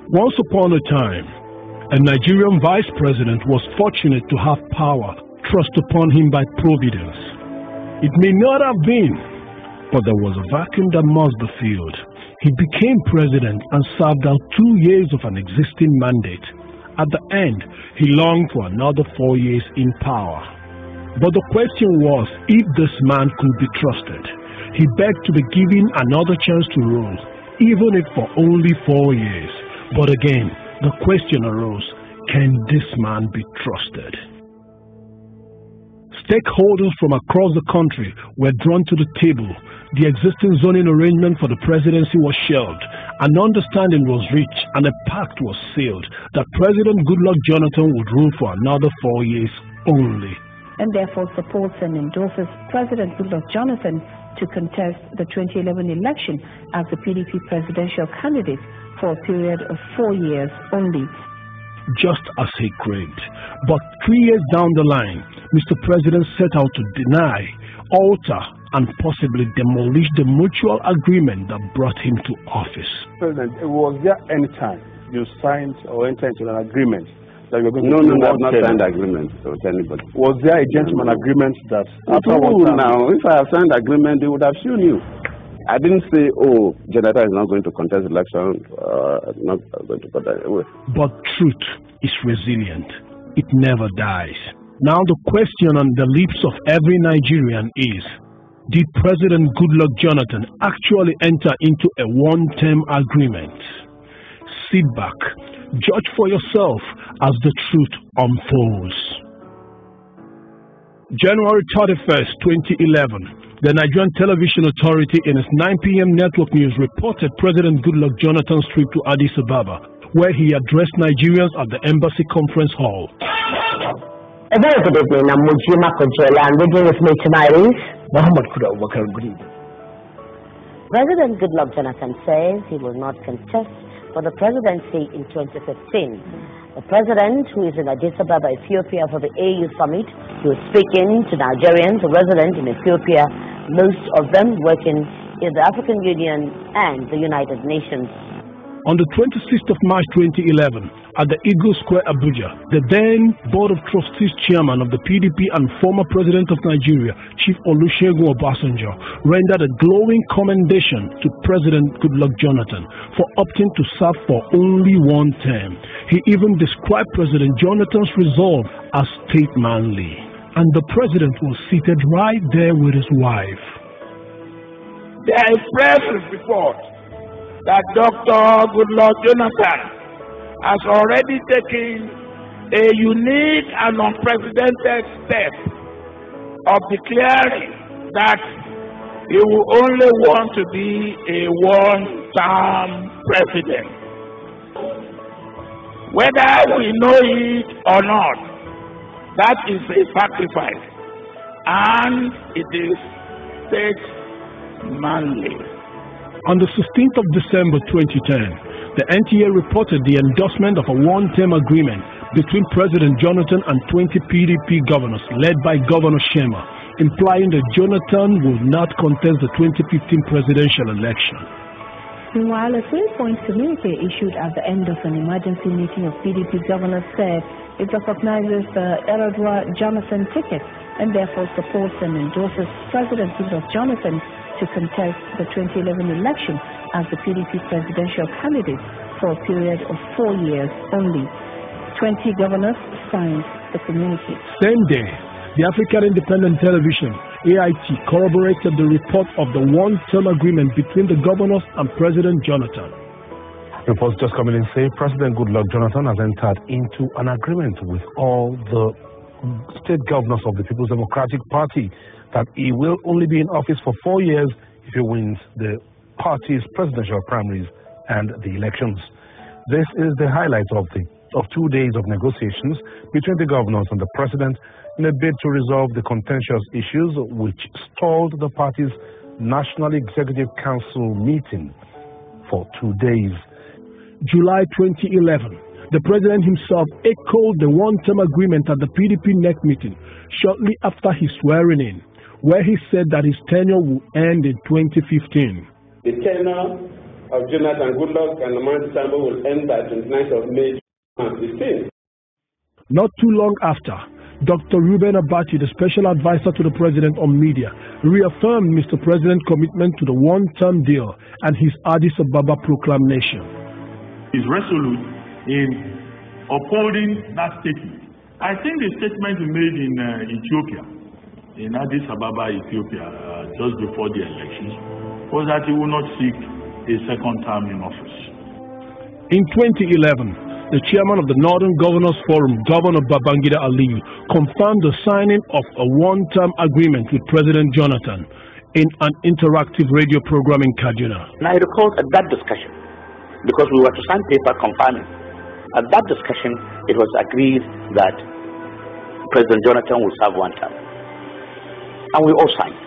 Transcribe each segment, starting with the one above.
Once upon a time, a Nigerian vice president was fortunate to have power thrust upon him by providence. It may not have been, but there was a vacuum that must be filled. He became president and served out 2 years of an existing mandate. At the end, he longed for another 4 years in power. But the question was if this man could be trusted. He begged to be given another chance to rule, even if for only 4 years. But again, the question arose, can this man be trusted? Stakeholders from across the country were drawn to the table. The existing zoning arrangement for the presidency was shelved. An understanding was reached and a pact was sealed that President Goodluck Jonathan would rule for another 4 years only. And therefore supports and endorses President Goodluck Jonathan to contest the 2011 election as the PDP presidential candidate for a period of 4 years only. Just as he craved. But 3 years down the line, Mr. President set out to deny, alter, and possibly demolish the mutual agreement that brought him to office. President, was there any time you signed or entered into an agreement that you're going to I've not signed agreement with anybody. Was there a gentleman agreement that now, if I have signed agreement, they would have sued you. I didn't say, oh, Jonathan is not going to contest election, not going to contest away. But truth is resilient. It never dies. Now the question on the lips of every Nigerian is, did President Goodluck Jonathan actually enter into a one-term agreement? Sit back, judge for yourself as the truth unfolds. January 31st, 2011. The Nigerian Television Authority in its 9 p.m. network news reported President Goodluck Jonathan's trip to Addis Ababa, where he addressed Nigerians at the Embassy Conference Hall. President Goodluck Jonathan says he will not contest for the presidency in 2015. The president, who is in Addis Ababa, Ethiopia for the AU summit, he was speaking to Nigerians resident in Ethiopia, most of them working in the African Union and the United Nations. On the 26th of March 2011, at the Eagle Square, Abuja, the then Board of Trustees chairman of the PDP and former president of Nigeria, Chief Olusegun Obasanjo, rendered a glowing commendation to President Goodluck Jonathan for opting to serve for only one term. He even described President Jonathan's resolve as statesmanly. And the president was seated right there with his wife. There is press report that Dr. Goodluck Jonathan has already taken a unique and unprecedented step of declaring that he will only want to be a one-term president. Whether we know it or not, that is a sacrifice, and it is statesmanly. On the 16th of December 2010, the NTA reported the endorsement of a one-term agreement between President Jonathan and 20 PDP governors led by Governor Shema, implying that Jonathan will not contest the 2015 presidential election. Meanwhile, a 3-point communique issued at the end of an emergency meeting of PDP governors said it recognizes the Eradua Jonathan ticket and therefore supports and endorses President Goodluck Jonathan to contest the 2011 election as the PDP presidential candidate for a period of 4 years only. 20 governors signed the communique. Same day, the African Independent Television, AIT, corroborated the report of the one-term agreement between the governors and President Jonathan. Reports just coming in say President Goodluck Jonathan has entered into an agreement with all the state governors of the People's Democratic Party that he will only be in office for 4 years if he wins the party's presidential primaries and the elections. This is the highlight of 2 days of negotiations between the governors and the president in a bid to resolve the contentious issues which stalled the party's National Executive Council meeting for 2 days. July 2011. The president himself echoed the one-term agreement at the PDP NEC meeting shortly after his swearing in, where he said that his tenure will end in 2015. The tenure of Jonathan Goodluck and Amanti Sambo will end by 29th of May 2016. Not too long after, Dr. Reuben Abati, the special advisor to the president on media, reaffirmed Mr. President's commitment to the one-term deal and his Addis Ababa proclamation. Is resolute in upholding that statement. I think the statement he made in Ethiopia, in Addis Ababa, Ethiopia, just before the elections, was that he will not seek a second term in office. In 2011, the chairman of the Northern Governors Forum, Governor Babangida Aliyu, confirmed the signing of a one-term agreement with President Jonathan in an interactive radio program in Kaduna. And I recall at that discussion, because we were to sign paper confirming, at that discussion it was agreed that President Jonathan will serve one term. And we all signed.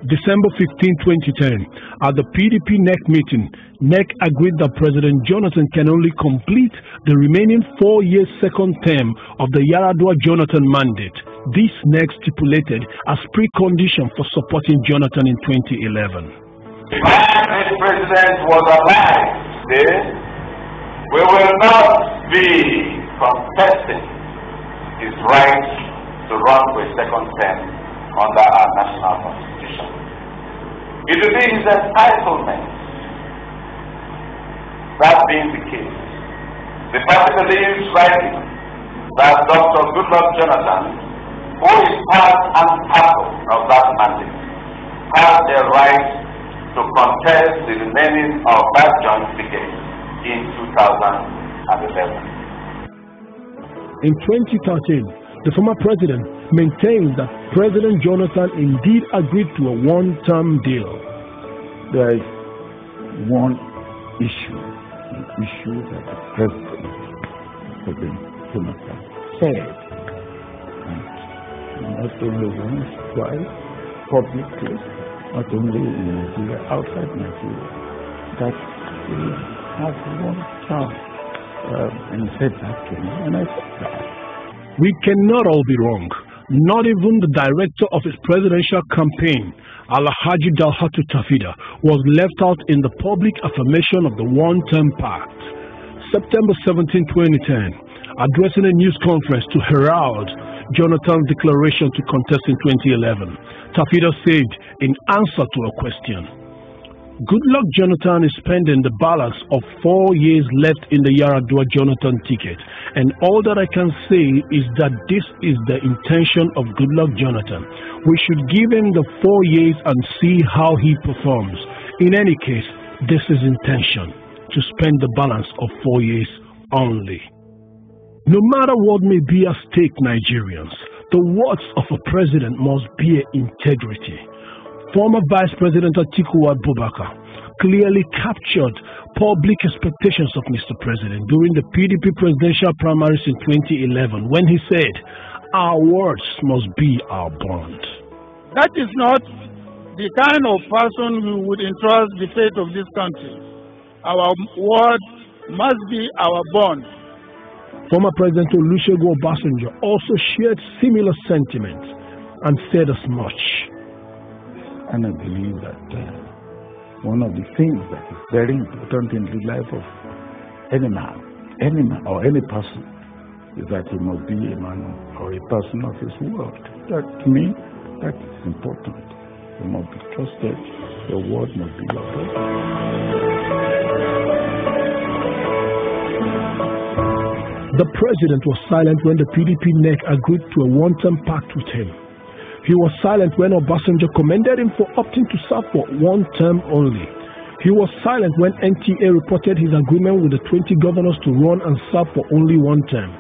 December 15, 2010, at the PDP NEC meeting, NEC agreed that President Jonathan can only complete the remaining 4-year second term of the Yaradua Jonathan mandate. This NEC stipulated as precondition for supporting Jonathan in 2011. If this president was alive today, we will not be contesting his right to run for a second term under our national constitution. It will be his entitlement. That being the case, the party believes rightly that Dr. Goodluck Jonathan, who is part and parcel of that mandate, has a right to contest the remaining of that joint ticket in 2011. In 2013, the former president maintained that President Jonathan indeed agreed to a one-term deal. There is one issue that the President Jonathan said, and not only once, twice, publicly, not only in Nigeria, outside Nigeria, that he has one term. And he said that to me, and I said that. We cannot all be wrong. Not even the director of his presidential campaign, Alhaji Dalhatu Tafida, was left out in the public affirmation of the one-term pact. September 17, 2010, addressing a news conference to herald Jonathan's declaration to contest in 2011, Tafida said in answer to a question, Goodluck Jonathan is spending the balance of 4 years left in the Yaradua Jonathan ticket, and all that I can say is that this is the intention of Goodluck Jonathan. We should give him the 4 years and see how he performs. In any case, this is intention, to spend the balance of 4 years only. No matter what may be at stake, Nigerians, the words of a president must bear integrity. Former Vice President Atiku Abubakar clearly captured public expectations of Mr. President during the PDP presidential primaries in 2011 when he said, "Our words must be our bond." That is not the kind of person who would entrust the fate of this country. Our word must be our bond. Former President Olusegun Obasanjo also shared similar sentiments and said as much. And I believe that one of the things that is very important in the life of any man or any person is that he must be a man or a person of his word. That, to me, that is important. You must be trusted. Your word must be your word. The president was silent when the PDP NEC agreed to a one-term pact with him. He was silent when Obasanjo commended him for opting to serve for one term only. He was silent when NTA reported his agreement with the 20 governors to run and serve for only one term.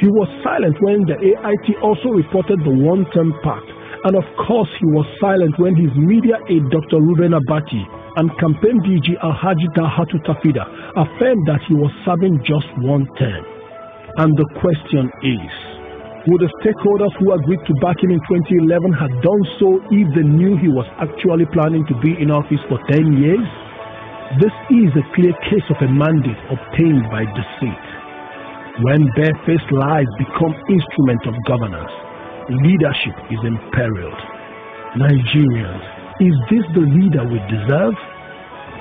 He was silent when the AIT also reported the one-term pact. And of course, he was silent when his media aide Dr. Reuben Abati and campaign DG Alhaji Dalhatu Tafida affirmed that he was serving just one term. And the question is, would the stakeholders who agreed to back him in 2011 have done so if they knew he was actually planning to be in office for 10 years? This is a clear case of a mandate obtained by deceit. When barefaced lies become instruments of governance, leadership is imperiled. Nigerians, is this the leader we deserve?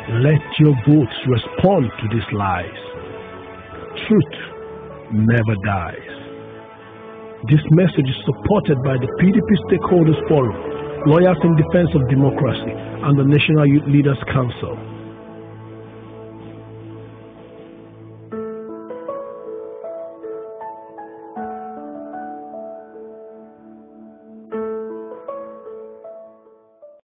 Let your votes respond to these lies. Truth never dies. This message is supported by the PDP Stakeholders Forum, Lawyers in Defense of Democracy, and the National Youth Leaders Council.